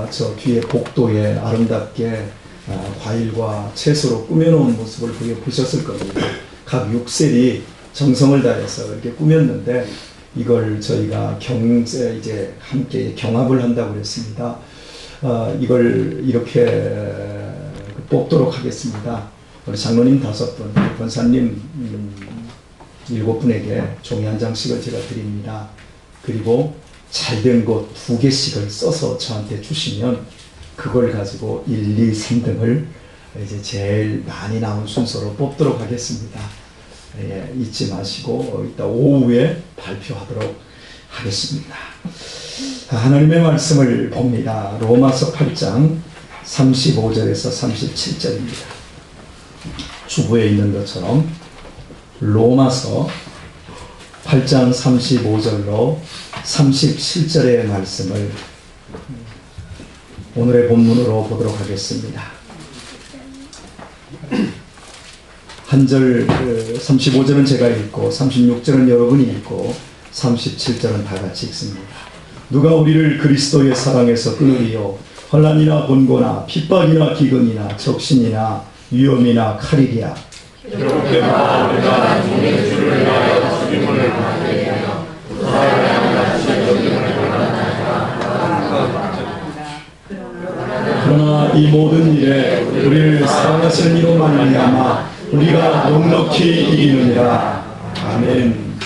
저 뒤에 복도에 아름답게 과일과 채소로 꾸며놓은 모습을 보셨을 겁니다. 각 6셀이 정성을 다해서 이렇게 꾸몄는데 이걸 저희가 이제 함께 경합을 한다고 그랬습니다. 이걸 이렇게 뽑도록 하겠습니다. 우리 장로님 5분, 권사님 7분에게 종이 한 장씩을 제가 드립니다. 그리고 잘된 것 2개씩을 써서 저한테 주시면 그걸 가지고 1, 2, 3등을 이제 제일 많이 나온 순서로 뽑도록 하겠습니다. 예, 잊지 마시고 이따 오후에 발표하도록 하겠습니다. 하나님의 말씀을 봅니다. 로마서 8장 35절에서 37절입니다. 주부에 있는 것처럼 로마서 8장 35절로 37절의 말씀을 오늘의 본문으로 보도록 하겠습니다. 한 절 35절은 제가 읽고 36절은 여러분이 읽고 37절은 다 같이 읽습니다. 누가 우리를 그리스도의 사랑에서 끊으리요 환난이나 곤고나 핍박이나 기근이나 적신이나 위험이나 칼이랴. 그러나 우리가 주의 주를 위하여 죽임을 받으리며 그러나 이 모든 일에 우리를 사랑하시는 이로 말미암아 우리가 넉넉히 이기느니라. 아멘.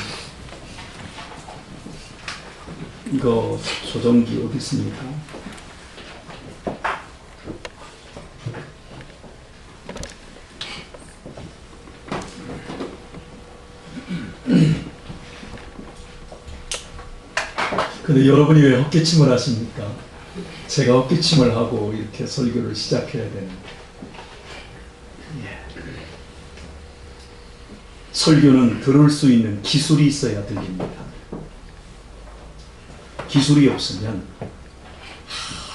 이거 조정기 어디 있습니까? 근데 여러분이 왜 헛기침을 하십니까? 제가 헛기침을 하고 이렇게 설교를 시작해야 되는데, 설교는 들을 수 있는 기술이 있어야 들립니다. 기술이 없으면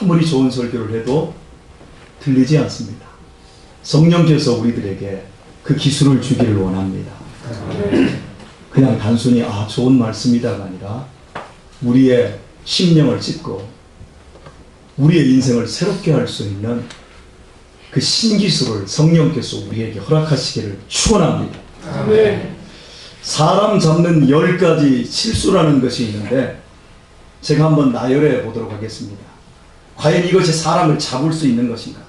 아무리 좋은 설교를 해도 들리지 않습니다. 성령께서 우리들에게 그 기술을 주기를 원합니다. 그냥 단순히 좋은 말씀이다가 아니라 우리의 심령을 찢고 우리의 인생을 새롭게 할 수 있는 그 신기술을 성령께서 우리에게 허락하시기를 축원합니다. 아멘. 사람 잡는 10가지 실수라는 것이 있는데 제가 한번 나열해 보도록 하겠습니다. 과연 이것이 사람을 잡을 수 있는 것인가?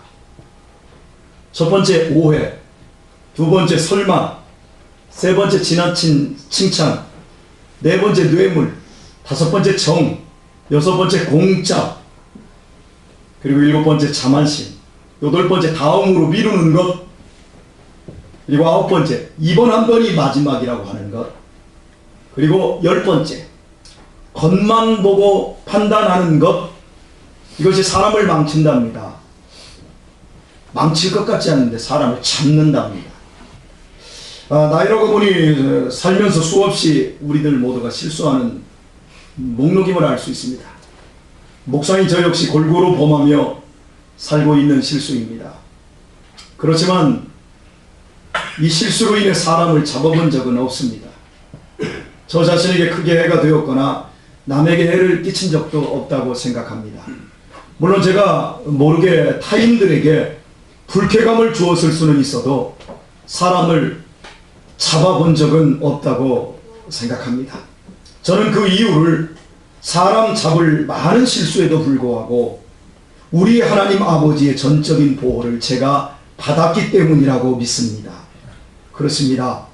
첫 번째 오해, 두 번째 설마, 세 번째 지나친 칭찬, 네 번째 뇌물, 다섯 번째 정, 여섯 번째 공짜, 그리고 일곱 번째 자만심, 여덟 번째 다음으로 미루는 것, 그리고 아홉 번째 이번 한 번이 마지막이라고 하는 것, 그리고 열 번째 겉만 보고 판단하는 것. 이것이 사람을 망친답니다. 망칠 것 같지 않은데 사람을 잡는답니다. 나이라고 보니 살면서 수없이 우리들 모두가 실수하는 목록임을 알 수 있습니다. 목사인 저 역시 골고루 범하며 살고 있는 실수입니다. 그렇지만 이 실수로 인해 사람을 잡아본 적은 없습니다. 저 자신에게 크게 해가 되었거나 남에게 해를 끼친 적도 없다고 생각합니다. 물론 제가 모르게 타인들에게 불쾌감을 주었을 수는 있어도 사람을 잡아본 적은 없다고 생각합니다. 저는 그 이유를 사람 잡을 많은 실수에도 불구하고 우리 하나님 아버지의 전적인 보호를 제가 받았기 때문이라고 믿습니다. 그렇습니다.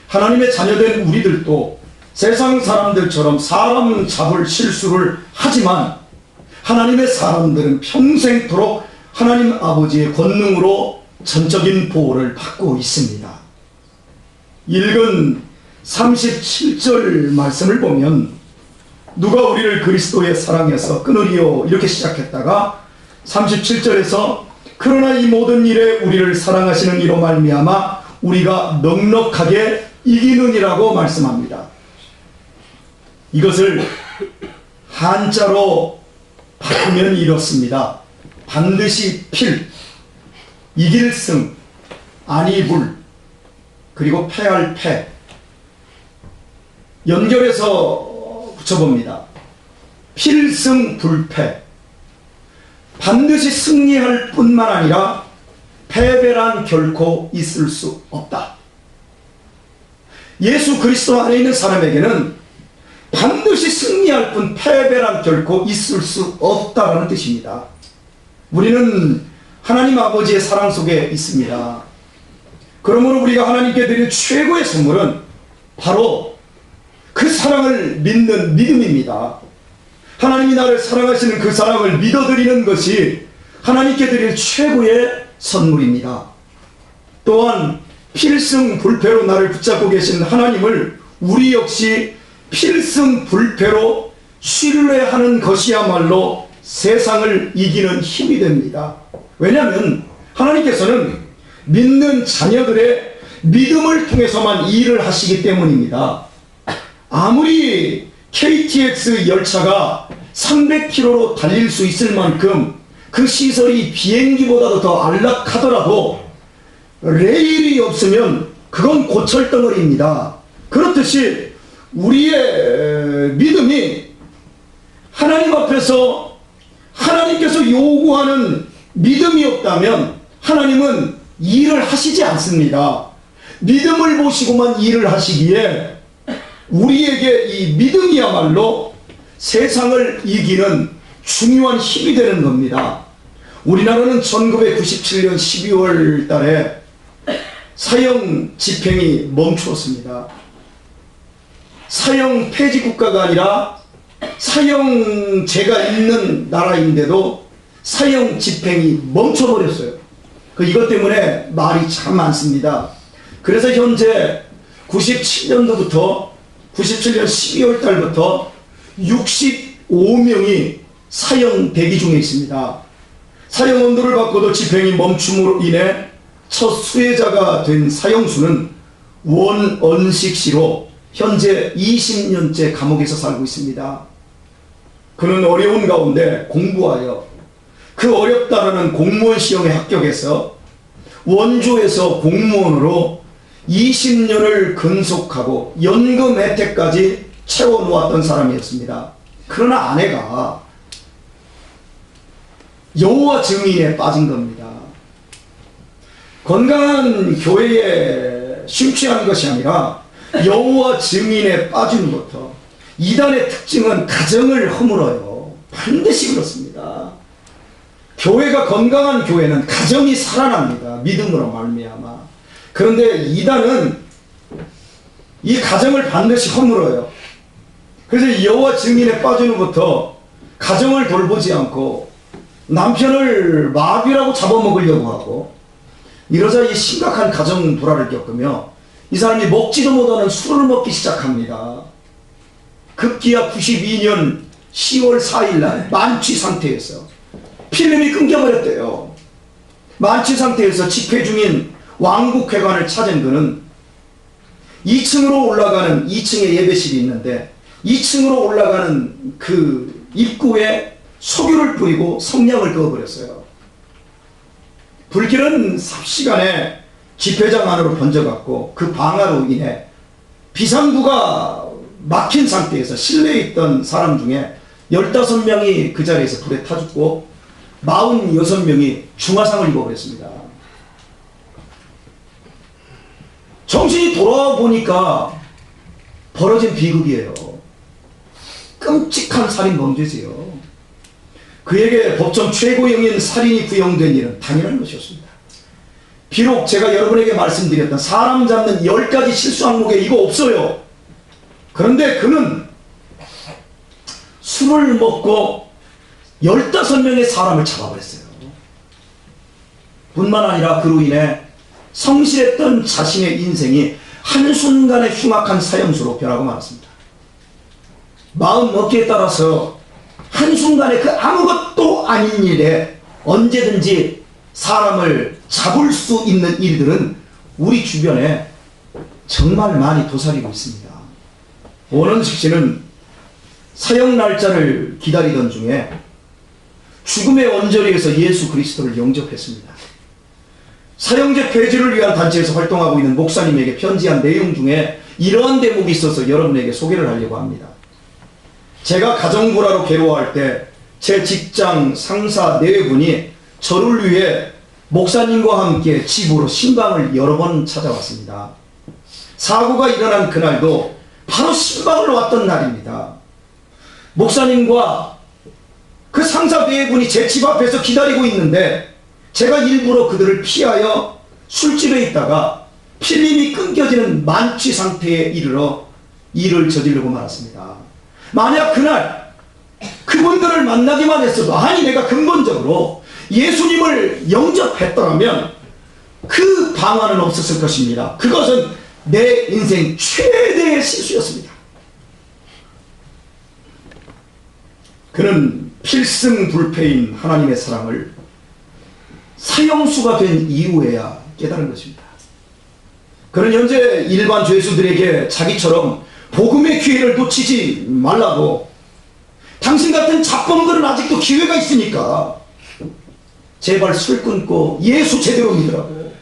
하나님의 자녀된 우리들도 세상 사람들처럼 사람 잡을 실수를 하지만 하나님의 사람들은 평생토록 하나님 아버지의 권능으로 전적인 보호를 받고 있습니다. 읽은 37절 말씀을 보면 누가 우리를 그리스도의 사랑에서 끊으리요 이렇게 시작했다가 37절에서 그러나 이 모든 일에 우리를 사랑하시는 이로 말미암아 우리가 넉넉하게 이기느니라고 말씀합니다. 이것을 한자로 바꾸면 이렇습니다. 반드시 필, 이길 승, 아니 불, 그리고 패할 패. 연결해서 붙여봅니다. 필승 불패. 반드시 승리할 뿐만 아니라 패배란 결코 있을 수 없다. 예수 그리스도 안에 있는 사람에게는 반드시 승리할 뿐 패배란 결코 있을 수 없다라는 뜻입니다. 우리는 하나님 아버지의 사랑 속에 있습니다. 그러므로 우리가 하나님께 드릴 최고의 선물은 바로 그 사랑을 믿는 믿음입니다. 하나님이 나를 사랑하시는 그 사랑을 믿어드리는 것이 하나님께 드릴 최고의 선물입니다. 또한 필승불패로 나를 붙잡고 계신 하나님을 우리 역시 필승불패로 신뢰하는 것이야말로 세상을 이기는 힘이 됩니다. 왜냐하면 하나님께서는 믿는 자녀들의 믿음을 통해서만 일을 하시기 때문입니다. 아무리 KTX 열차가 300km로 달릴 수 있을 만큼 그 시설이 비행기보다도 더 안락하더라도 레일이 없으면 그건 고철덩어리입니다. 그렇듯이 우리의 믿음이 하나님 앞에서 하나님께서 요구하는 믿음이 없다면 하나님은 일을 하시지 않습니다. 믿음을 보시고만 일을 하시기에 우리에게 이 믿음이야말로 세상을 이기는 중요한 힘이 되는 겁니다. 우리나라는 1997년 12월 달에 사형 집행이 멈추었습니다. 사형 폐지 국가가 아니라 사형제가 있는 나라인데도 사형 집행이 멈춰버렸어요. 이것 때문에 말이 참 많습니다. 그래서 현재 97년도부터 97년 12월 달부터 65명이 사형 대기 중에 있습니다. 사형 언도를 받고도 집행이 멈춤으로 인해 첫 수혜자가 된 사형수는 원언식 씨로 현재 20년째 감옥에서 살고 있습니다. 그는 어려운 가운데 공부하여 그 어렵다라는 공무원 시험에 합격해서 원조에서 공무원으로 20년을 근속하고 연금 혜택까지 채워놓았던 사람이었습니다. 그러나 아내가 여호와 증인에 빠진 겁니다. 건강한 교회에 심취하는 것이 아니라 여호와 증인에 빠지는 것부터 이단의 특징은 가정을 허물어요. 반드시 그렇습니다. 교회가 건강한 교회는 가정이 살아납니다. 믿음으로 말미암아. 그런데 이단은 이 가정을 반드시 허물어요. 그래서 여호와 증인에 빠지는 것부터 가정을 돌보지 않고 남편을 마귀라고 잡아먹으려고 하고 이러자 이 심각한 가정 불화를 겪으며 이 사람이 먹지도 못하는 술을 먹기 시작합니다. 급기야 92년 10월 4일날 만취 상태에서 필름이 끊겨버렸대요. 만취 상태에서 집회 중인 왕국회관을 찾은 그는 2층으로 올라가는 2층에 예배실이 있는데 2층으로 올라가는 그 입구에 석유를 뿌리고 성냥을 그어버렸어요. 불길은 삽시간에 집회장 안으로 번져갔고 그 방화로 인해 비상구가 막힌 상태에서 실내에 있던 사람 중에 15명이 그 자리에서 불에 타 죽고 46명이 중화상을 입어버렸습니다. 정신이 돌아와 보니까 벌어진 비극이에요. 끔찍한 살인 범죄지요. 그에게 법정 최고형인 살인이 구형된 일은 당연한 것이었습니다. 비록 제가 여러분에게 말씀드렸던 사람 잡는 10가지 실수 항목에 이거 없어요. 그런데 그는 술을 먹고 15명의 사람을 잡아버렸어요. 뿐만 아니라 그로 인해 성실했던 자신의 인생이 한순간에 흉악한 사형수로 변하고 말았습니다. 마음 먹기에 따라서 한순간에 그 아무것도 아닌 일에 언제든지 사람을 잡을 수 있는 일들은 우리 주변에 정말 많이 도사리고 있습니다. 원원식 씨는 사형 날짜를 기다리던 중에 죽음의 언저리에서 예수 그리스도를 영접했습니다. 사형제 폐지를 위한 단체에서 활동하고 있는 목사님에게 편지한 내용 중에 이러한 대목이 있어서 여러분에게 소개를 하려고 합니다. 제가 가정불화로 괴로워할 때 제 직장 상사 4분이 저를 위해 목사님과 함께 집으로 신방을 여러 번 찾아왔습니다. 사고가 일어난 그날도 바로 신방을 왔던 날입니다. 목사님과 그 상사 4분이 제 집 앞에서 기다리고 있는데 제가 일부러 그들을 피하여 술집에 있다가 필름이 끊겨지는 만취 상태에 이르러 일을 저지르고 말았습니다. 만약 그날 그분들을 만나기만 했어도, 아니 내가 근본적으로 예수님을 영접했더라면 그 방안은 없었을 것입니다. 그것은 내 인생 최대의 실수였습니다. 그는 필승불패인 하나님의 사랑을 사형수가 된 이후에야 깨달은 것입니다. 그는 현재 일반 죄수들에게 자기처럼 복음의 기회를 놓치지 말라고, 당신 같은 잡범들은 아직도 기회가 있으니까 제발 술 끊고 예수 제대로 믿으라고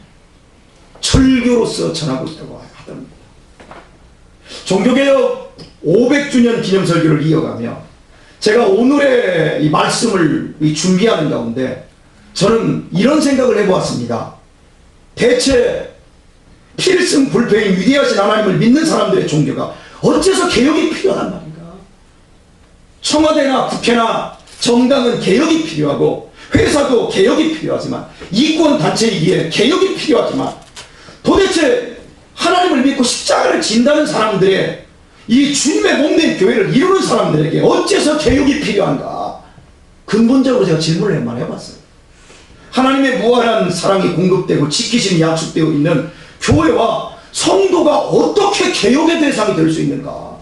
철교로서 전하고 있다고 하답니다. 종교개혁 500주년 기념설교를 이어가며 제가 오늘의 이 말씀을 준비하는 가운데 저는 이런 생각을 해보았습니다. 대체 필승불패인 위대하신 하나님을 믿는 사람들의 종교가 어째서 개혁이 필요하단 말인가? 청와대나 국회나 정당은 개혁이 필요하고 회사도 개혁이 필요하지만, 이권단체이기에 개혁이 필요하지만, 도대체 하나님을 믿고 십자가를 진다는 사람들의 이 주님의 몸된 교회를 이루는 사람들에게 어째서 개혁이 필요한가? 근본적으로 제가 질문을 한번 해봤어요. 하나님의 무한한 사랑이 공급되고 지키심이 약속되어 있는 교회와 성도가 어떻게 개혁의 대상이 될 수 있는가?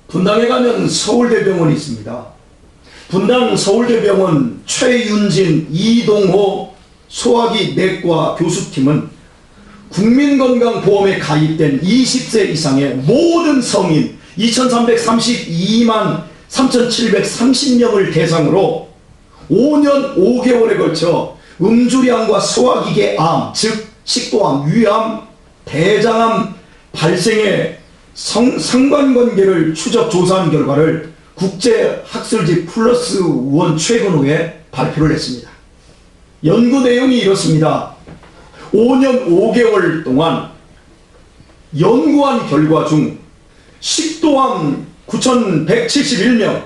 분당에 가면 서울대병원이 있습니다. 분당 서울대병원 최윤진, 이동호 소화기 내과 교수팀은 국민건강보험에 가입된 20세 이상의 모든 성인 2332만 3730명을 대상으로 5년 5개월에 걸쳐 음주량과 소화기계 암, 즉 식도암, 위암, 대장암 발생의 상관관계를 추적 조사한 결과를 국제학술지 플러스 원 최근 후에 발표를 했습니다. 연구 내용이 이렇습니다. 5년 5개월 동안 연구한 결과 중 식도암 9,171명,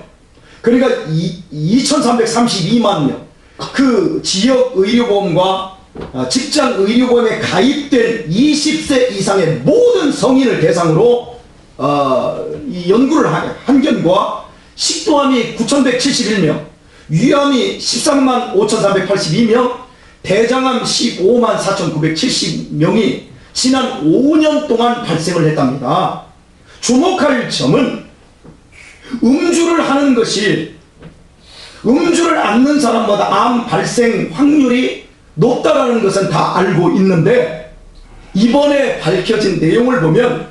그러니까 2,332만 명, 그 지역 의료보험과 직장 의료보험에 가입된 20세 이상의 모든 성인을 대상으로 이 연구를 한 결과 식도암이 9,171명, 위암이 13만 5,482명, 대장암 15만 4,970명이 지난 5년 동안 발생을 했답니다. 주목할 점은 음주를 하는 것이 음주를 않는 사람보다 암 발생 확률이 높다라는 것은 다 알고 있는데, 이번에 밝혀진 내용을 보면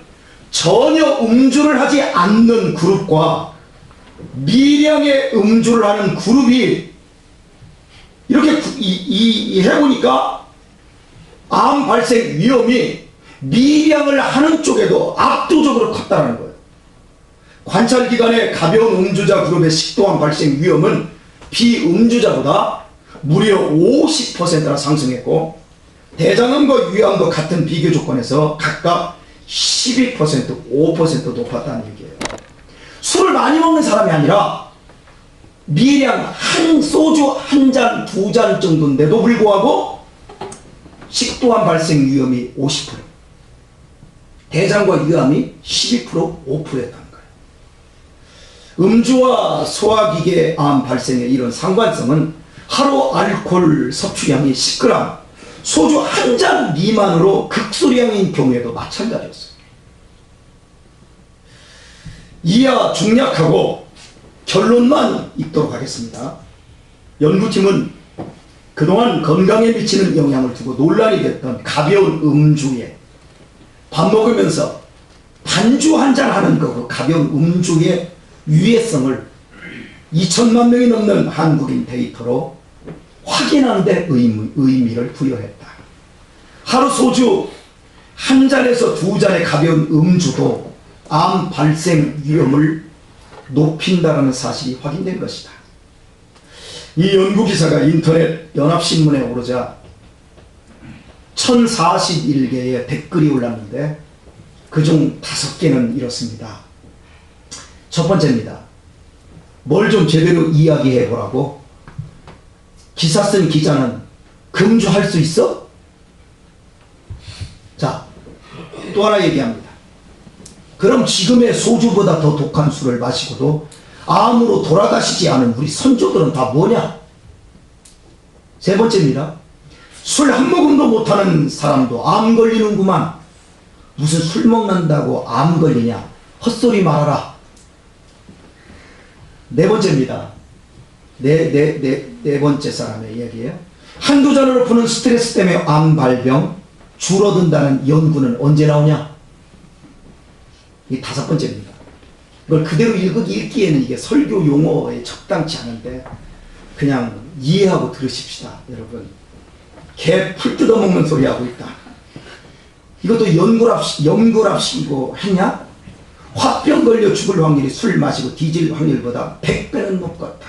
전혀 음주를 하지 않는 그룹과 미량의 음주를 하는 그룹이 이렇게 해보니까 암 발생 위험이 미량을 하는 쪽에도 압도적으로 컸다는 거예요. 관찰기간에 가벼운 음주자 그룹의 식도암 발생 위험은 비음주자보다 무려 50%나 상승했고, 대장암과 위암도 같은 비교 조건에서 각각 12%, 5% 높았다는 얘기예요. 술을 많이 먹는 사람이 아니라 미량 소주 한 잔, 두 잔 정도인데도 불구하고 식도암 발생 위험이 50%, 대장과 위암이 12%, 5%였다는 거예요. 음주와 소화기계 암 발생의 이런 상관성은 하루 알코올 섭취량이 10g, 소주 한 잔 미만으로 극소량인 경우에도 마찬가지였어요. 이하 중약하고 결론만 읽도록 하겠습니다. 연구팀은 그동안 건강에 미치는 영향을 두고 논란이 됐던 가벼운 음주에, 밥 먹으면서 반주 한 잔 하는 거고 가벼운 음주의 유해성을 2천만 명이 넘는 한국인 데이터로 확인하는 데 의미를 부여했다. 하루 소주 한 잔에서 두 잔의 가벼운 음주도 암 발생 위험을 높인다는 사실이 확인된 것이다. 이 연구기사가 인터넷 연합신문에 오르자 1041개의 댓글이 올랐는데 그중 5개는 이렇습니다. 첫 번째입니다. 뭘 좀 제대로 이야기해 보라고? 기사 쓴 기자는 금주할 수 있어? 자, 또 하나 얘기합니다. 그럼 지금의 소주보다 더 독한 술을 마시고도 암으로 돌아가시지 않은 우리 선조들은 다 뭐냐? 세 번째입니다. 술 한 모금도 못하는 사람도 암 걸리는구만. 무슨 술 먹는다고 암 걸리냐? 헛소리 말아라. 네 번째입니다. 네 번째 사람의 이야기예요. 한두 잔으로 푸는 스트레스 때문에 암 발병 줄어든다는 연구는 언제 나오냐? 이 5번째입니다. 이걸 그대로 읽기에는 이게 설교 용어에 적당치 않은데 그냥 이해하고 들으십시다. 여러분, 개 풀 뜯어먹는 소리 하고 있다. 이것도 연골합시키고 했냐? 화병 걸려 죽을 확률이 술 마시고 뒤질 확률보다 100배는 높았다.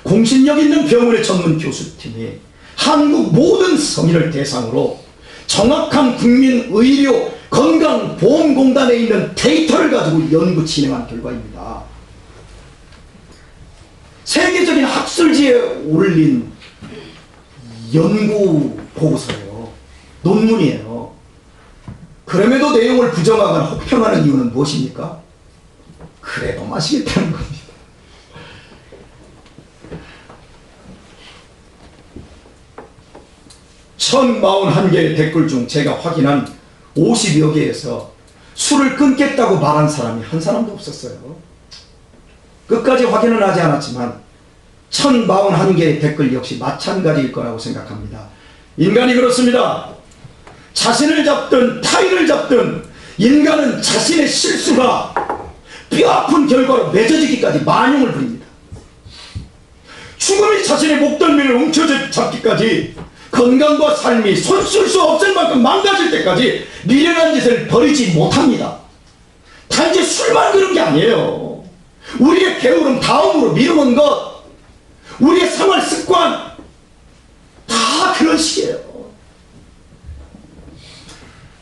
공신력 있는 병원의 전문 교수팀이 한국 모든 성인을 대상으로 정확한 국민 의료 건강보험공단에 있는 데이터를 가지고 연구 진행한 결과입니다. 세계적인 학술지에 올린 연구 보고서예요. 논문이에요. 그럼에도 내용을 부정하거나 혹평하는 이유는 무엇입니까? 그래도 마시겠다는 겁니다. (1041) 개의 댓글 중 제가 확인한 50여 개에서 술을 끊겠다고 말한 사람이 한 사람도 없었어요. 끝까지 확인은 하지 않았지만 1041개의 댓글 역시 마찬가지일 거라고 생각합니다. 인간이 그렇습니다. 자신을 잡든 타인을 잡든 인간은 자신의 실수가 뼈아픈 결과로 맺어지기까지 만용을 부립니다. 죽음이 자신의 목덜미를 움켜잡기까지 건강과 삶이 손 쓸 수 없을 만큼 망가질 때까지 미련한 짓을 버리지 못합니다. 단지 술만 그런 게 아니에요. 우리의 게으름 다음으로 미루는 것, 우리의 생활 습관 다 그런 식이에요.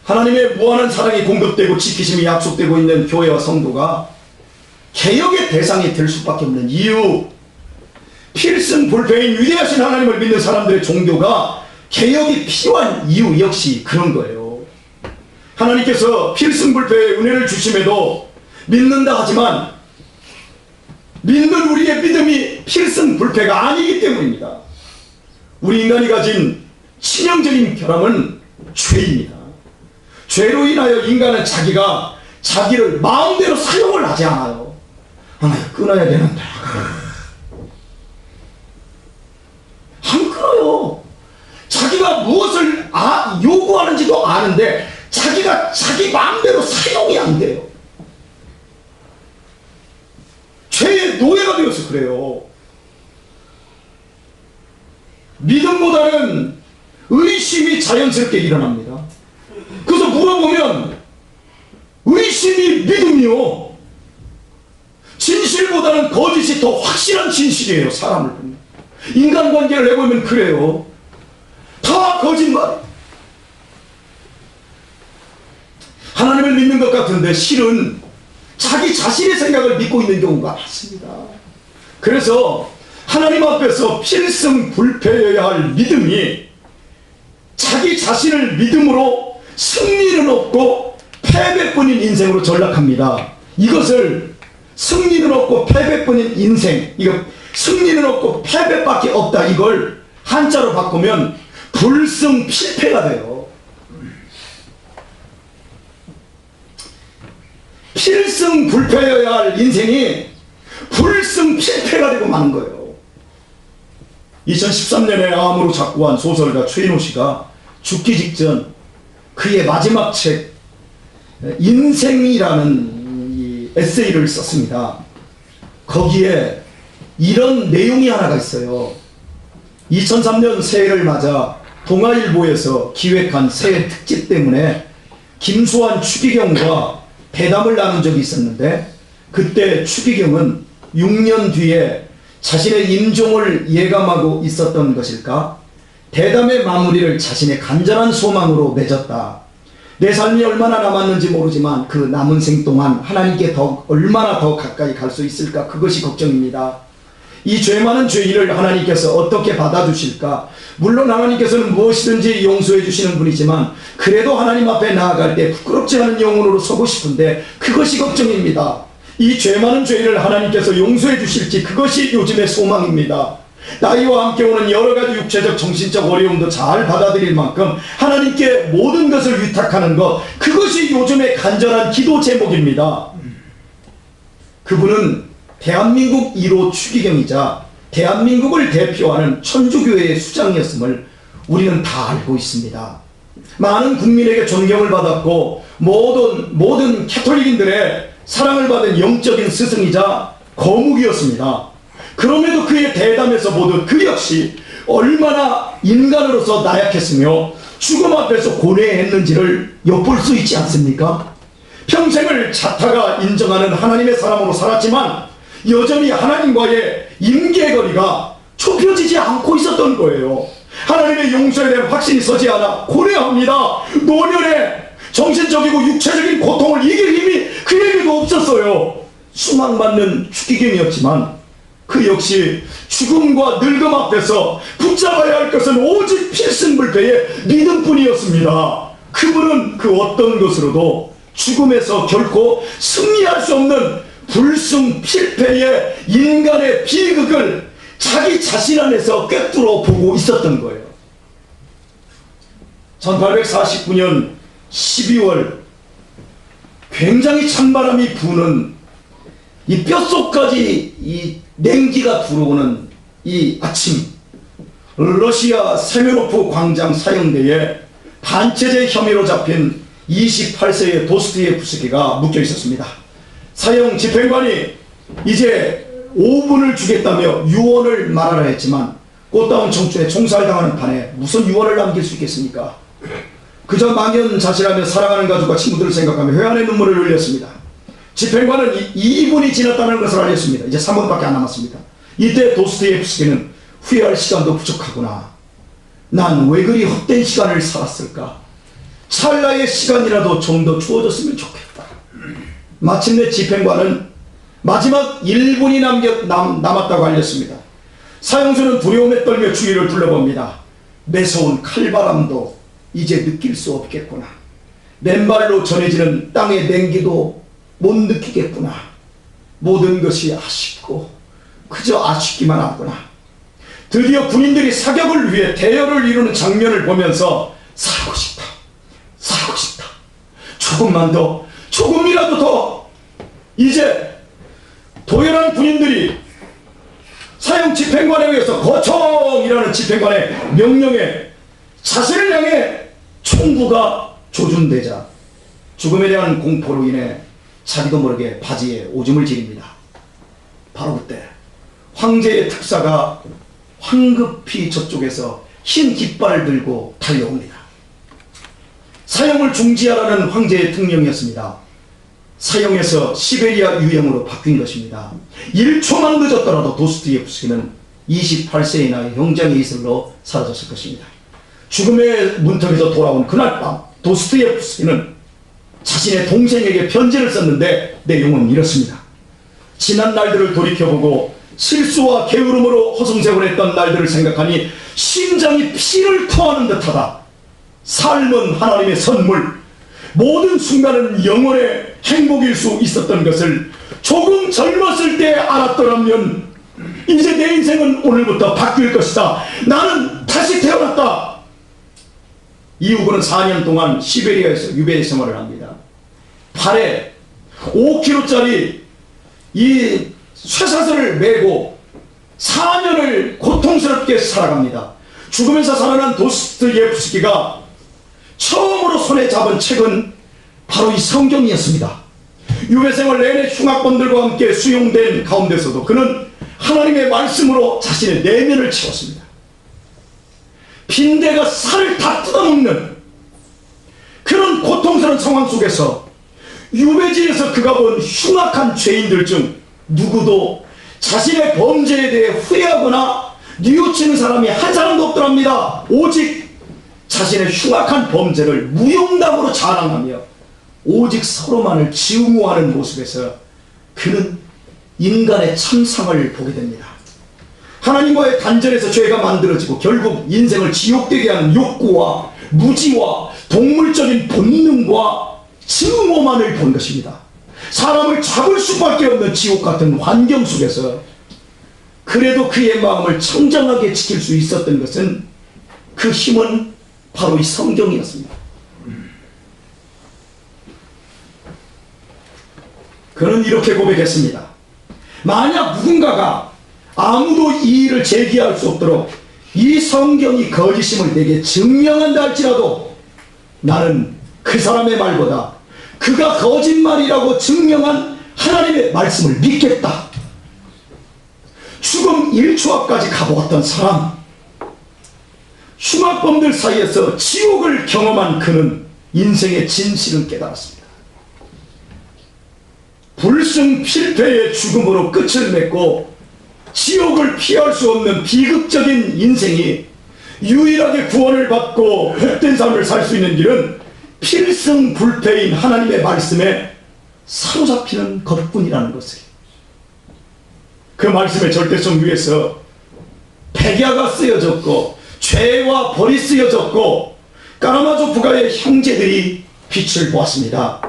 하나님의 무한한 사랑이 공급되고 지키심이 약속되고 있는 교회와 성도가 개혁의 대상이 될 수밖에 없는 이유, 필승불패인 위대하신 하나님을 믿는 사람들의 종교가 개혁이 필요한 이유 역시 그런 거예요. 하나님께서 필승불패의 은혜를 주심에도 믿는다 하지만 믿는 우리의 믿음이 필승불패가 아니기 때문입니다. 우리 인간이 가진 치명적인 결함은 죄입니다. 죄로 인하여 인간은 자기를 마음대로 사용을 하지 않아요. 나 끊어야 되는데 안 끊어요. 자기가 무엇을 요구하는지도 아는데 자기가 자기 마음대로 사용이 안 돼요. 죄의 노예가 되어서 그래요. 믿음보다는 의심이 자연스럽게 일어납니다. 그래서 물어보면 의심이 믿음이요, 진실보다는 거짓이 더 확실한 진실이에요. 사람을 보면, 인간관계를 해보면 그래요. 다 거짓말. 하나님을 믿는 것 같은데 실은 자기 자신의 생각을 믿고 있는 경우가 많습니다. 그래서 하나님 앞에서 필승불패여야 할 믿음이 자기 자신을 믿음으로 승리는 없고 패배뿐인 인생으로 전락합니다. 이것을 승리는 없고 패배뿐인 인생, 이거 승리는 없고 패배밖에 없다, 이걸 한자로 바꾸면 불승필패가 돼요. 필승불패여야 할 인생이 불승필패가 되고 마는 거예요. 2013년에 암으로 작고한 소설가 최인호 씨가 죽기 직전 그의 마지막 책 인생이라는 이 에세이를 썼습니다. 거기에 이런 내용이 하나가 있어요. 2003년 새해를 맞아 동아일보에서 기획한 새해 특집 때문에 김수환 추기경과 대담을 나눈 적이 있었는데, 그때 추기경은 6년 뒤에 자신의 임종을 예감하고 있었던 것일까? 대담의 마무리를 자신의 간절한 소망으로 맺었다. 내 삶이 얼마나 남았는지 모르지만 그 남은 생 동안 하나님께 얼마나 더 가까이 갈 수 있을까? 그것이 걱정입니다. 이 죄 많은 죄인을 하나님께서 어떻게 받아주실까? 물론 하나님께서는 무엇이든지 용서해 주시는 분이지만, 그래도 하나님 앞에 나아갈 때 부끄럽지 않은 영혼으로 서고 싶은데 그것이 걱정입니다. 이 죄 많은 죄인을 하나님께서 용서해 주실지, 그것이 요즘의 소망입니다. 나이와 함께 오는 여러 가지 육체적 정신적 어려움도 잘 받아들일 만큼 하나님께 모든 것을 위탁하는 것, 그것이 요즘의 간절한 기도 제목입니다. 그분은 대한민국 1호 추기경이자 대한민국을 대표하는 천주교회의 수장이었음을 우리는 다 알고 있습니다. 많은 국민에게 존경을 받았고 모든 캐톨릭인들의 사랑을 받은 영적인 스승이자 거묵이었습니다. 그럼에도 그의 대담에서 보듯 그 역시 얼마나 인간으로서 나약했으며 죽음 앞에서 고뇌했는지를 엿볼 수 있지 않습니까? 평생을 자타가 인정하는 하나님의 사람으로 살았지만 여전히 하나님과의 임계거리가 좁혀지지 않고 있었던 거예요. 하나님의 용서에 대한 확신이 서지 않아 고뇌합니다. 노년에 정신적이고 육체적인 고통을 이길 힘이 그에게도 없었어요. 수망받는 추기경이었지만 그 역시 죽음과 늙음 앞에서 붙잡아야 할 것은 오직 필승불패의 믿음뿐이었습니다. 그분은 그 어떤 것으로도 죽음에서 결코 승리할 수 없는 불승필패의 인간의 비극을 자기 자신 안에서 꿰뚫어 보고 있었던 거예요. 1849년 12월 굉장히 찬바람이 부는 이 뼛속까지 이 냉기가 들어오는 이 아침, 러시아 세메노프 광장 사형대에 반체제 혐의로 잡힌 28세의 도스토옙스키가 묶여 있었습니다. 사형 집행관이 이제 5분을 주겠다며 유언을 말하라 했지만 꽃다운 청춘에 총살당하는 판에 무슨 유언을 남길 수 있겠습니까? 그저 망연자실하며 사랑하는 가족과 친구들을 생각하며 회한의 눈물을 흘렸습니다. 집행관은 2분이 지났다는 것을 알렸습니다. 이제 3분밖에 안 남았습니다. 이때 도스토옙스키는 후회할 시간도 부족하구나. 난 왜 그리 헛된 시간을 살았을까? 찰나의 시간이라도 좀 더 주어졌으면 좋겠다. 마침내 집행관은 마지막 1분이 남았다고 알렸습니다. 사형수는 두려움에 떨며 주위를 둘러봅니다. 매서운 칼바람도 이제 느낄 수 없겠구나. 맨발로 전해지는 땅의 냉기도 못 느끼겠구나. 모든 것이 아쉽고 그저 아쉽기만 하구나. 드디어 군인들이 사격을 위해 대열을 이루는 장면을 보면서 살고 싶다. 살고 싶다. 조금만 더, 조금이라도 더. 이제 도열한 군인들이 사형 집행관에 의해서 거청이라는 집행관의 명령에 자신을 향해 총구가 조준되자 죽음에 대한 공포로 인해 자기도 모르게 바지에 오줌을 지립니다. 바로 그때 황제의 특사가 황급히 저쪽에서 흰 깃발 들고 달려옵니다. 사형을 중지하라는 황제의 특명이었습니다. 사형에서 시베리아 유형으로 바뀐 것입니다. 1초만 늦었더라도 도스토옙스키는 28세의 나이 형장의 이슬로 사라졌을 것입니다. 죽음의 문턱에서 돌아온 그날 밤 도스토옙스키는 자신의 동생에게 편지를 썼는데 내용은 이렇습니다. 지난 날들을 돌이켜보고 실수와 게으름으로 허송세월했던 날들을 생각하니 심장이 피를 토하는 듯하다. 삶은 하나님의 선물, 모든 순간은 영원의 행복일 수 있었던 것을 조금 젊었을 때 알았더라면 이제 내 인생은 오늘부터 바뀔 것이다. 나는 다시 태어났다. 이후로는 4년 동안 시베리아에서 유배 생활을 합니다. 팔에 5kg짜리 이 쇠사슬을 메고 4년을 고통스럽게 살아갑니다. 죽으면서 살아난 도스토옙스키가 처음으로 손에 잡은 책은 바로 이 성경이었습니다. 유배생활 내내 흉악범들과 함께 수용된 가운데서도 그는 하나님의 말씀으로 자신의 내면을 채웠습니다. 빈대가 살을 다 뜯어먹는 그런 고통스러운 상황 속에서 유배지에서 그가 본 흉악한 죄인들 중 누구도 자신의 범죄에 대해 후회하거나 뉘우치는 사람이 한 사람도 없더랍니다. 오직 자신의 흉악한 범죄를 무용담으로 자랑하며 오직 서로만을 증오하는 모습에서 그는 인간의 참상을 보게 됩니다. 하나님과의 단절에서 죄가 만들어지고 결국 인생을 지옥되게 하는 욕구와 무지와 동물적인 본능과 증오만을 본 것입니다. 사람을 잡을 수밖에 없는 지옥 같은 환경 속에서 그래도 그의 마음을 청정하게 지킬 수 있었던 것은 그 힘은 바로 이 성경이었습니다. 그는 이렇게 고백했습니다. 만약 누군가가 아무도 이 일을 제기할 수 없도록 이 성경이 거짓임을 내게 증명한다 할지라도 나는 그 사람의 말보다 그가 거짓말이라고 증명한 하나님의 말씀을 믿겠다. 죽음 1초 앞까지 가보았던 사람, 흉악범들 사이에서 지옥을 경험한 그는 인생의 진실을 깨달았습니다. 불승필패의 죽음으로 끝을 맺고 지옥을 피할 수 없는 비극적인 인생이 유일하게 구원을 받고 복된 삶을 살 수 있는 길은 필승불패인 하나님의 말씀에 사로잡히는 것뿐이라는 것을, 그 말씀의 절대성 위에서 백야가 쓰여졌고 죄와 벌이 쓰여졌고 까라마조 부가의 형제들이 빛을 보았습니다.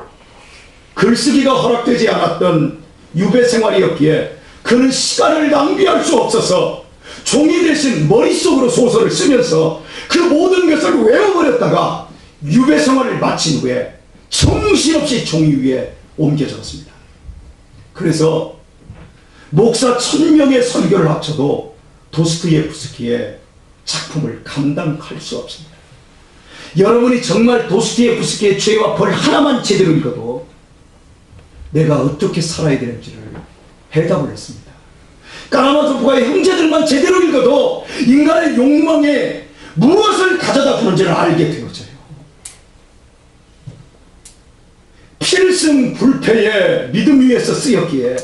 글쓰기가 허락되지 않았던 유배 생활이었기에 그는 시간을 낭비할 수 없어서 종이 대신 머릿속으로 소설을 쓰면서 그 모든 것을 외워버렸다가 유배 생활을 마친 후에 정신없이 종이 위에 옮겨 적었습니다. 그래서 목사 1000명의 설교를 합쳐도 도스토옙스키의 작품을 감당할 수 없습니다. 여러분이 정말 도스토옙스키의 죄와 벌 하나만 제대로 읽어도 내가 어떻게 살아야 되는지를 해답을 했습니다. 까라마조프가의 형제들만 제대로 읽어도 인간의 욕망에 무엇을 가져다 주는지를 알게 되어져요. 필승불패의 믿음 위에서 쓰였기에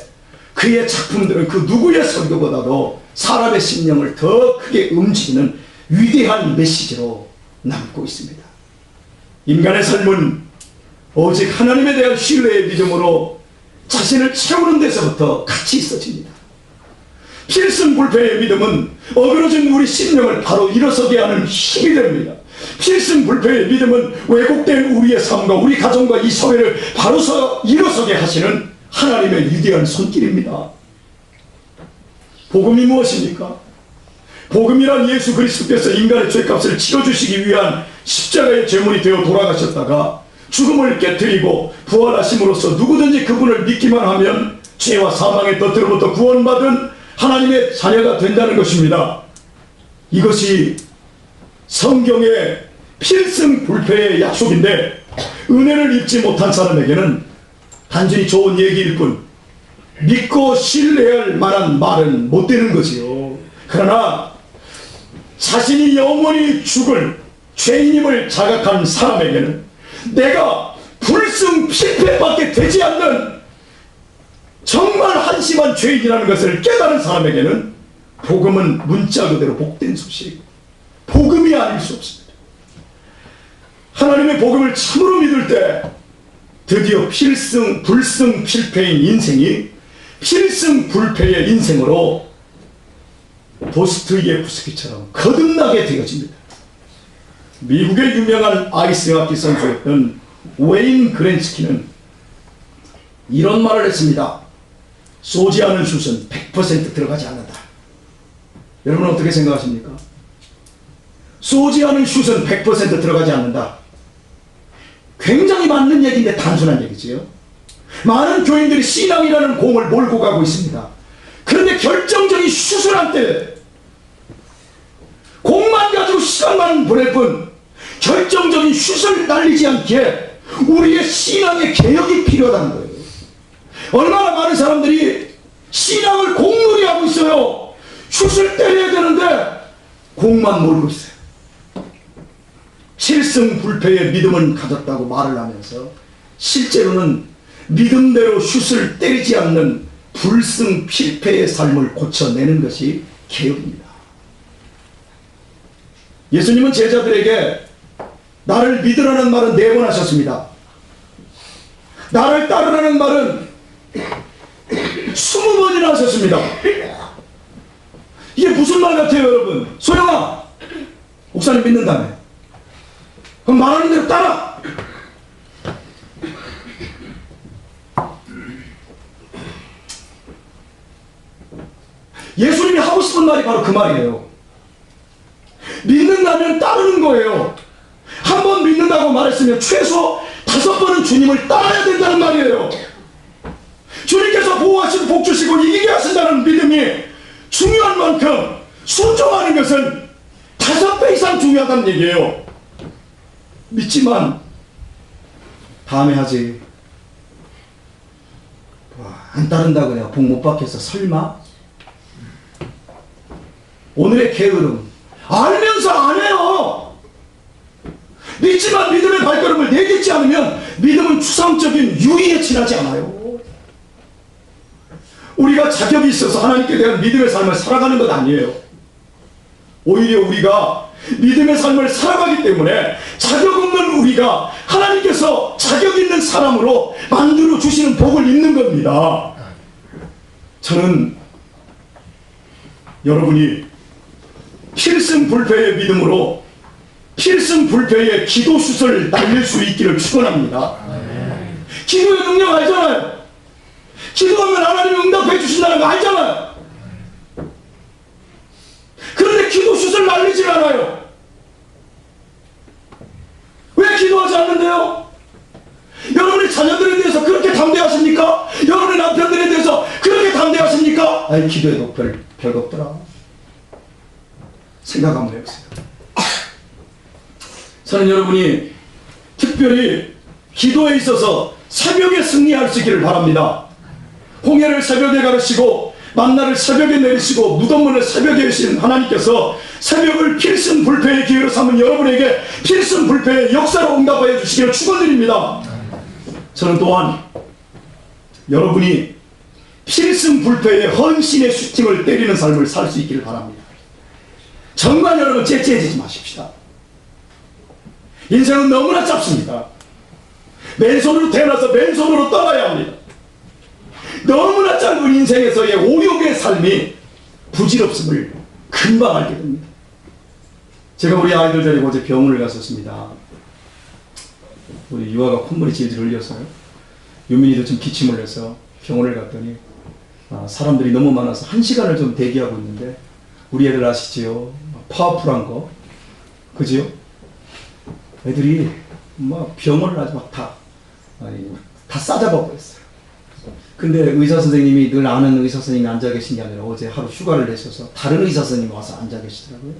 그의 작품들은 그 누구의 설교보다도 사람의 심령을 더 크게 움직이는 위대한 메시지로 남고 있습니다. 인간의 삶은 오직 하나님에 대한 신뢰의 믿음으로 자신을 채우는 데서부터 같이 있어집니다. 필승불패의 믿음은 어그러진 우리 심령을 바로 일어서게 하는 힘이 됩니다. 필승불패의 믿음은 왜곡된 우리의 삶과 우리 가정과 이 사회를 바로 일어서게 하시는 하나님의 위대한 손길입니다. 복음이 무엇입니까? 복음이란 예수 그리스도께서 인간의 죄값을 치러주시기 위한 십자가의 제물이 되어 돌아가셨다가 죽음을 깨뜨리고 부활하심으로써 누구든지 그분을 믿기만 하면 죄와 사망의 덫으로부터 구원받은 하나님의 자녀가 된다는 것입니다. 이것이 성경의 필승불패의 약속인데 은혜를 입지 못한 사람에게는 단순히 좋은 얘기일 뿐 믿고 신뢰할 만한 말은 못 되는 것이요. 그러나 자신이 영원히 죽을 죄인임을 자각한 사람에게는 내가 불승필패밖에 되지 않는 정말 한심한 죄인이라는 것을 깨달은 사람에게는 복음은 문자 그대로 복된 소식, 복음이 아닐 수 없습니다. 하나님의 복음을 참으로 믿을 때 드디어 불승필패인 인생이 필승불패의 인생으로 도스토옙스키처럼 거듭나게 되어집니다. 미국의 유명한 아이스 하키 선수였던 웨인 그랜스키는 이런 말을 했습니다. 쏘지 않은 슛은 100% 들어가지 않는다. 여러분 어떻게 생각하십니까? 쏘지 않은 슛은 100% 들어가지 않는다. 굉장히 맞는 얘기인데 단순한 얘기지요. 많은 교인들이 신앙이라는 공을 몰고 가고 있습니다. 그런데 결정적인 슛을 할 때 공만 가지고 시간만 보낼 뿐 결정적인 슛을 날리지 않기에 우리의 신앙의 개혁이 필요하다는 거예요. 얼마나 많은 사람들이 신앙을 공놀이 하고 있어요. 슛을 때려야 되는데 공만 몰고 있어요. 칠승불패의 믿음은 가졌다고 말을 하면서 실제로는 믿음대로 슛을 때리지 않는 불승필패의 삶을 고쳐내는 것이 개혁입니다. 예수님은 제자들에게 나를 믿으라는 말은 4번 하셨습니다. 나를 따르라는 말은 20번이나 하셨습니다. 이게 무슨 말 같아요, 여러분? 소영아, 목사님 믿는다며. 그럼 말하는 대로 따라. 예수님이 하고 싶은 말이 바로 그 말이에요. 믿는다면 따르는 거예요. 한 번 믿는다고 말했으면 최소 5번은 주님을 따라야 된다는 말이에요. 주님께서 보호하시고 복주시고 이기게 하신다는 믿음이 중요한 만큼 순종하는 것은 5배 이상 중요하다는 얘기예요. 믿지만 다음에 하지. 안 따른다고 내가 복 못 받겠어. 설마? 오늘의 게으름 알면서 안 해요. 믿지만 믿음의 발걸음을 내딛지 않으면 믿음은 추상적인 유의에 지나지 않아요. 우리가 자격이 있어서 하나님께 대한 믿음의 삶을 살아가는 것 아니에요. 오히려 우리가 믿음의 삶을 살아가기 때문에 자격 없는 우리가 하나님께서 자격 있는 사람으로 만들어 주시는 복을 입는 겁니다. 저는 여러분이 필승불패의 믿음으로 필승불패의 기도슛을 날릴 수 있기를 축원합니다. 기도의 능력 알잖아요. 기도하면 하나님이 응답해 주신다는 거 알잖아요. 그런데 기도슛을 날리질 않아요. 왜 기도하지 않는데요? 여러분의 자녀들에 대해서 그렇게 담대하십니까? 여러분의 남편들에 대해서 그렇게 담대하십니까? 아니, 기도해도 별거 없더라. 생각 한번 해보세요. 저는 여러분이 특별히 기도에 있어서 새벽에 승리할 수 있기를 바랍니다. 홍해를 새벽에 가르시고 만나를 새벽에 내리시고 무덤문을 새벽에 여신 하나님께서 새벽을 필승불패의 기회로 삼은 여러분에게 필승불패의 역사로 응답하여 주시기를 축원드립니다. 저는 또한 여러분이 필승불패의 헌신의 슈팅을 때리는 삶을 살 수 있기를 바랍니다. 정말 여러분 째째해지지 마십시다. 인생은 너무나 짧습니다. 맨손으로 태어나서 맨손으로 떠나야 합니다. 너무나 짧은 인생에서의 오욕의 삶이 부질없음을 금방 알게 됩니다. 제가 우리 아이들 데리고 어제 병원을 갔었습니다. 우리 유아가 콧물이 질질 흘려서요. 유민이도 좀 기침을 해서 병원을 갔더니 사람들이 너무 많아서 1시간을 좀 대기하고 있는데 우리 애들 아시지요? 파워풀한 거. 그지요? 애들이 막 병원을 아주 막 다 싸잡아 버렸어요. 근데 의사 선생님이 늘 아는 의사 선생님이 앉아 계신 게 아니라 어제 하루 휴가를 내셔서 다른 의사 선생님이 와서 앉아 계시더라고요.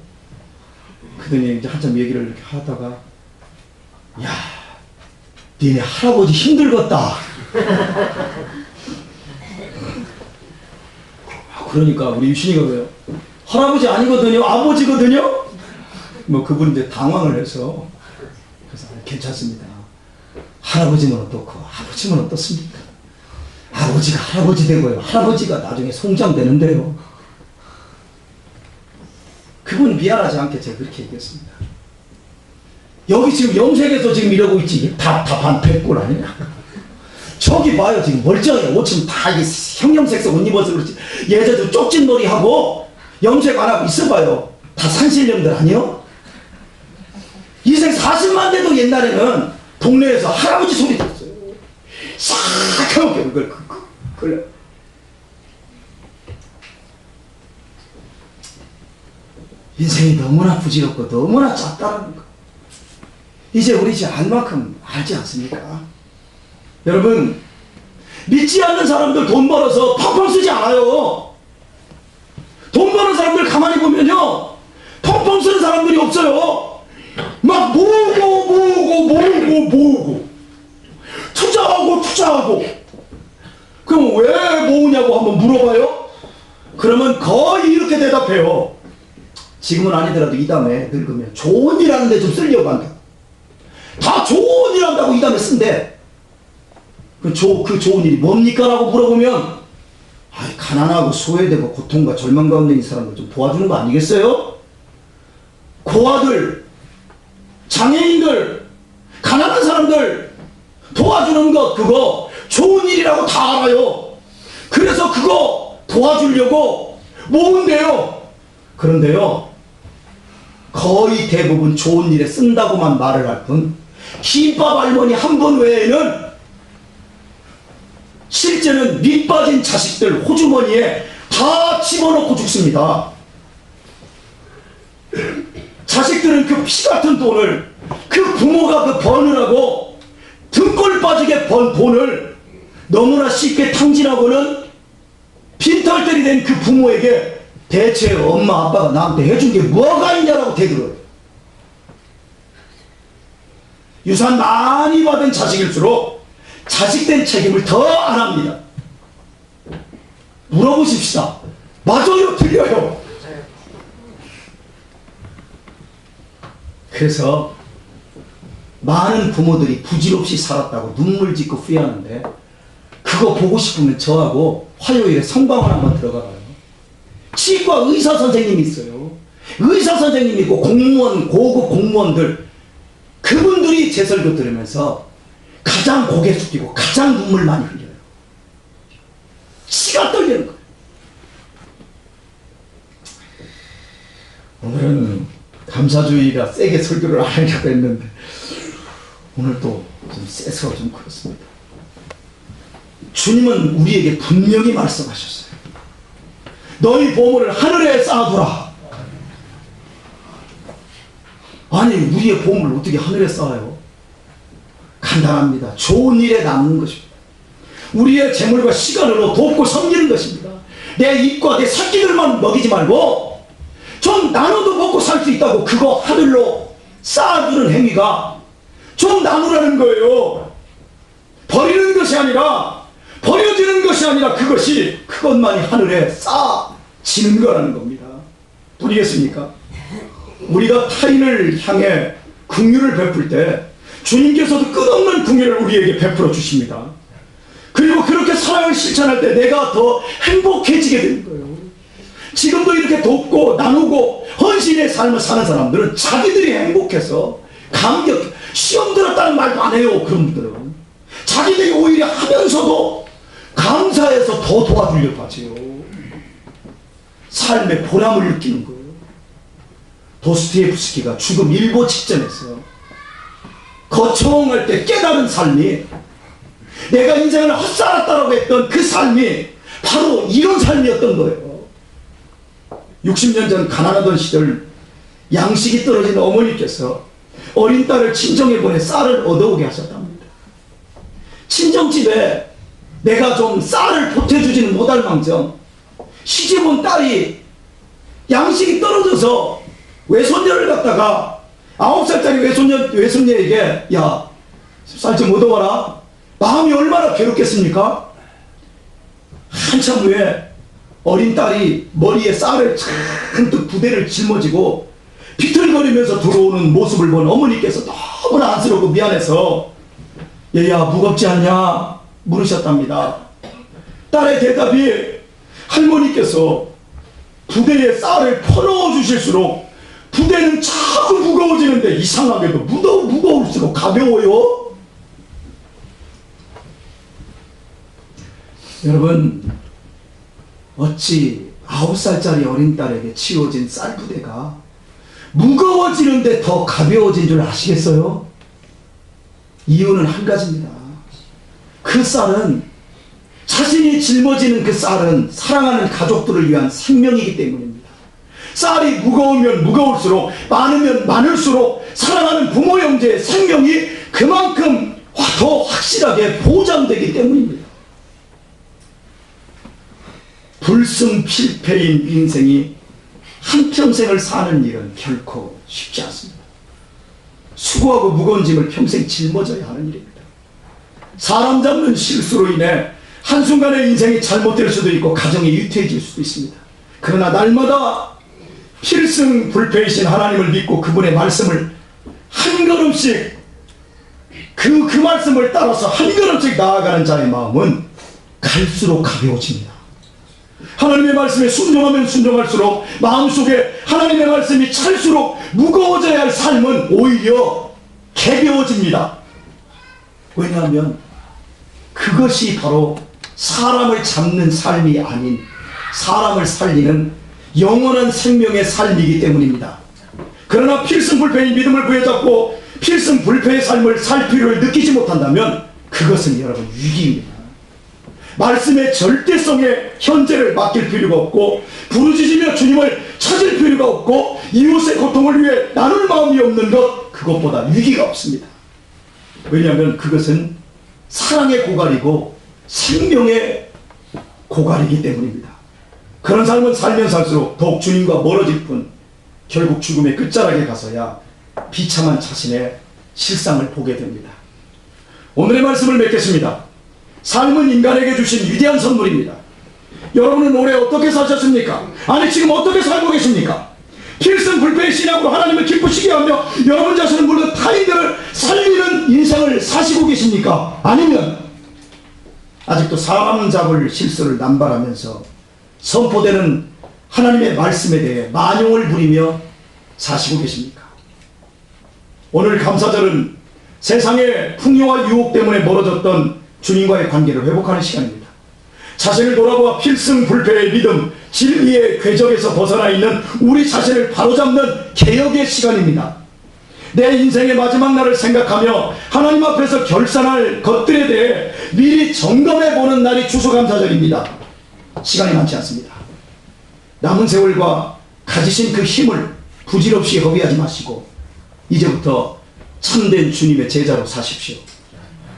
그러더니 이제 한참 얘기를 이렇게 하다가, 야, 니네 할아버지 힘들겠다. 그러니까 우리 유신이가 그래요. 할아버지 아니거든요, 아버지거든요. 뭐 그분 이제 당황을 해서, 그래서 괜찮습니다. 할아버지는 어떻고 아버지는 어떻습니까? 아버지가 할아버지 되고요. 할아버지가 나중에 송장되는데요. 그분 미안하지 않게 제가 그렇게 얘기했습니다. 여기 지금 염색에서 지금 이러고 있지. 다 반패꼴 아니냐? 저기 봐요. 지금 멀쩡해. 옷은 다 이게 형형색색 옷 입어서 그렇지. 예전에 쪽진 머리 하고 염색 안 하고 있어봐요. 다 산신령들 아니요? 인생 40만 돼도 옛날에는 동네에서 할아버지 소리 들었어요. 싹 하고 그걸 인생이 너무나 부질없고 너무나 작다는 거. 이제 우리 이제 알 만큼 알지 않습니까? 여러분, 믿지 않는 사람들 돈 벌어서 펑펑 쓰지 않아요. 돈 버는 사람들 가만히 보면요, 펑펑 쓰는 사람들이 없어요. 막 모으고 투자하고 그럼 왜 모으냐고 한번 물어봐요. 그러면 거의 이렇게 대답해요. 지금은 아니더라도 이 다음에 늙으면 좋은 일 하는데 좀 쓰려고 한다. 다 좋은 일 한다고 이 다음에 쓴대. 그 좋은 일이 뭡니까? 라고 물어보면 가난하고 소외되고 고통과 절망 가운데 있는 사람들 좀 도와주는 거 아니겠어요? 고아들, 장애인들, 가난한 사람들 도와주는 것, 그거 좋은 일이라고 다 알아요. 그래서 그거 도와주려고 모은대요. 그런데요, 거의 대부분 좋은 일에 쓴다고만 말을 할 뿐 김밥 할머니 한 분 외에는 실제는 밑빠진 자식들 호주머니에 다 집어넣고 죽습니다. 자식들은 그 피같은 돈을 그 부모가 그 버느라고 등골 빠지게 번 돈을 너무나 쉽게 탕진하고는 빈털ter이 된 그 부모에게 대체 엄마 아빠가 나한테 해준 게 뭐가 있냐라고 대들어요. 유산 많이 받은 자식일수록 자식된 책임을 더 안 합니다. 물어보십시다. 맞아요? 틀려요? 그래서 많은 부모들이 부질없이 살았다고 눈물 짓고 후회하는데, 그거 보고 싶으면 저하고 화요일에 성방울 한번 들어가 봐요. 치과 의사 선생님이 있어요. 의사 선생님이 있고 공무원, 고급 공무원들, 그분들이 제 설교 들으면서 가장 고개 숙이고 가장 눈물 많이 흘려요. 치가 떨리는 거예요. 오늘은 감사주의가 세게 설교를 안 하려고 했는데 오늘 또 좀 세서 좀 그렇습니다. 주님은 우리에게 분명히 말씀하셨어요. 너희 보물을 하늘에 쌓아두라. 아니, 우리의 보물을 어떻게 하늘에 쌓아요? 간단합니다. 좋은 일에 나누는 것입니다. 우리의 재물과 시간으로 돕고 섬기는 것입니다. 내 입과 내 새끼들만 먹이지 말고 좀 나눠도 먹고 살 수 있다고 그거 하늘로 쌓아두는 행위가 좀 나누라는 거예요. 버리는 것이 아니라, 버려지는 것이 아니라 그것만이 하늘에 쌓아지는 거라는 겁니다. 부리겠습니까? 우리가 타인을 향해 긍휼을 베풀 때 주님께서도 끝없는 긍휼을 우리에게 베풀어 주십니다. 그리고 그렇게 사랑을 실천할 때 내가 더 행복해지게 되는 거예요. 지금도 이렇게 돕고 나누고 헌신의 삶을 사는 사람들은 자기들이 행복해서 감격, 시험 들었다는 말도 안 해요. 그런 분들은 자기들이 오히려 하면서도 감사해서 더 도와주려고 하지요. 삶의 보람을 느끼는 거예요. 도스토옙스키가 죽음 일보 직전에서 거청할 때 깨달은 삶이, 내가 인생을 헛살았다고 했던 그 삶이 바로 이런 삶이었던 거예요. 60년 전 가난하던 시절 양식이 떨어진 어머니께서 어린 딸을 친정에 보내 쌀을 얻어오게 하셨답니다. 친정집에 내가 좀 쌀을 보태주지는 못할 망정 시집온 딸이 양식이 떨어져서 외손녀를 갖다가 9살짜리 외손녀에게 야, 쌀 좀 얻어와라. 마음이 얼마나 괴롭겠습니까? 한참 후에 어린 딸이 머리에 쌀을 잔뜩 부대를 짊어지고 비틀거리면서 들어오는 모습을 본 어머니께서 너무나 안쓰럽고 미안해서 얘야 무겁지 않냐 물으셨답니다. 딸의 대답이 할머니께서 부대에 쌀을 퍼넣어 주실수록 부대는 자꾸 무거워지는데 이상하게도 무거울수록 가벼워요. 여러분, 어찌 9살짜리 어린 딸에게 치워진 쌀부대가 무거워지는데 더 가벼워진 줄 아시겠어요? 이유는 한 가지입니다. 그 쌀은, 자신이 짊어지는 그 쌀은 사랑하는 가족들을 위한 생명이기 때문입니다. 쌀이 무거우면 무거울수록, 많으면 많을수록 사랑하는 부모 형제의 생명이 그만큼 더 확실하게 보장되기 때문입니다. 불승필패인 인생이 한평생을 사는 일은 결코 쉽지 않습니다. 수고하고 무거운 짐을 평생 짊어져야 하는 일입니다. 사람 잡는 실수로 인해 한순간에 인생이 잘못될 수도 있고 가정이 위태해질 수도 있습니다. 그러나 날마다 필승불패이신 하나님을 믿고 그분의 말씀을 한 걸음씩 그 말씀을 따라서 한 걸음씩 나아가는 자의 마음은 갈수록 가벼워집니다. 하나님의 말씀에 순종하면 순종할수록 마음속에 하나님의 말씀이 찰수록 무거워져야 할 삶은 오히려 가벼워집니다. 왜냐하면 그것이 바로 사람을 잡는 삶이 아닌 사람을 살리는 영원한 생명의 삶이기 때문입니다. 그러나 필승불패인 믿음을 부여잡고 필승불패의 삶을 살 필요를 느끼지 못한다면 그것은 여러분 위기입니다. 말씀의 절대성에 현재를 맡길 필요가 없고 부르짖으며 주님을 찾을 필요가 없고 이웃의 고통을 위해 나눌 마음이 없는 것, 그것보다 위기가 없습니다. 왜냐하면 그것은 사랑의 고갈이고 생명의 고갈이기 때문입니다. 그런 삶은 살면 살수록 더욱 주님과 멀어질 뿐 결국 죽음의 끝자락에 가서야 비참한 자신의 실상을 보게 됩니다. 오늘의 말씀을 맺겠습니다. 삶은 인간에게 주신 위대한 선물입니다. 여러분은 올해 어떻게 사셨습니까? 아니 지금 어떻게 살고 계십니까? 필승불패의 신앙으로 하나님을 기쁘시게 하며 여러분 자신을 물론 타인들을 살리는 인생을 사시고 계십니까? 아니면 아직도 사람 잡을 실수를 남발하면서 선포되는 하나님의 말씀에 대해 만용을 부리며 사시고 계십니까? 오늘 감사절은 세상의 풍요와 유혹 때문에 멀어졌던 주님과의 관계를 회복하는 시간입니다. 자신을 돌아보아 필승불패의 믿음, 진리의 궤적에서 벗어나 있는 우리 자신을 바로잡는 개혁의 시간입니다. 내 인생의 마지막 날을 생각하며 하나님 앞에서 결산할 것들에 대해 미리 점검해보는 날이 추수감사절입니다. 시간이 많지 않습니다. 남은 세월과 가지신 그 힘을 부질없이 허비하지 마시고 이제부터 참된 주님의 제자로 사십시오.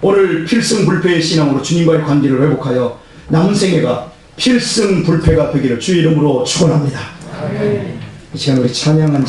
오늘 필승불패의 신앙으로 주님과의 관계를 회복하여 남은 생애가 필승불패가 되기를 주의 이름으로 축원합니다. 이 시간 우리 찬양한